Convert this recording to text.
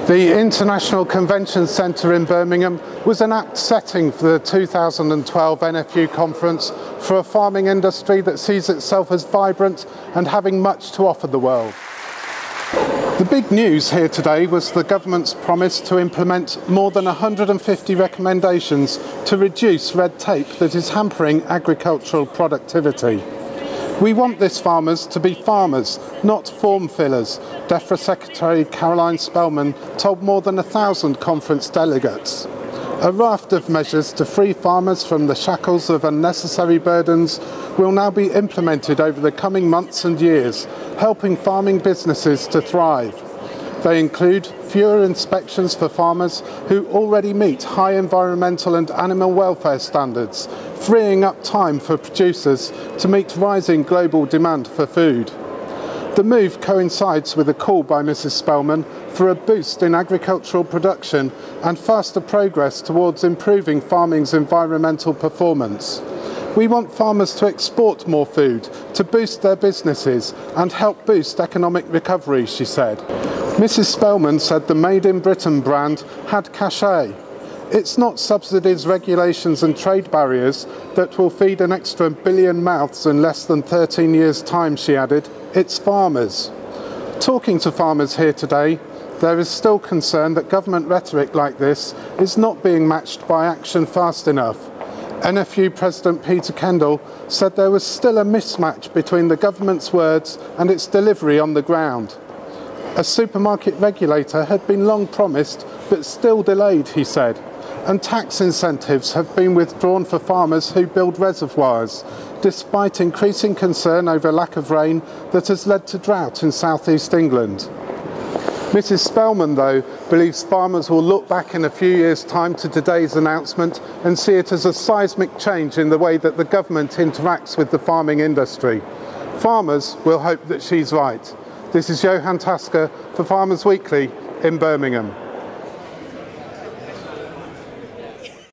The International Convention Centre in Birmingham was an apt setting for the 2012 NFU conference for a farming industry that sees itself as vibrant and having much to offer the world. The big news here today was the government's promise to implement more than 150 recommendations to reduce red tape that is hampering agricultural productivity. We want this farmers to be farmers, not form fillers, Defra Secretary Caroline Spelman told more than 1,000 conference delegates. A raft of measures to free farmers from the shackles of unnecessary burdens will now be implemented over the coming months and years, helping farming businesses to thrive. They include fewer inspections for farmers who already meet high environmental and animal welfare standards, freeing up time for producers to meet rising global demand for food. The move coincides with a call by Mrs. Spelman for a boost in agricultural production and faster progress towards improving farming's environmental performance. We want farmers to export more food, to boost their businesses and help boost economic recovery, she said. Mrs. Spelman said the Made in Britain brand had cachet. It's not subsidies, regulations and trade barriers that will feed an extra billion mouths in less than 13 years' time, she added. It's farmers. Talking to farmers here today, there is still concern that government rhetoric like this is not being matched by action fast enough. NFU President Peter Kendall said there was still a mismatch between the government's words and its delivery on the ground. A supermarket regulator had been long promised but still delayed, he said, and tax incentives have been withdrawn for farmers who build reservoirs, despite increasing concern over lack of rain that has led to drought in southeast England. Mrs. Spelman, though, believes farmers will look back in a few years' time to today's announcement and see it as a seismic change in the way that the government interacts with the farming industry. Farmers will hope that she's right. This is Johan Tasker for Farmers Weekly in Birmingham.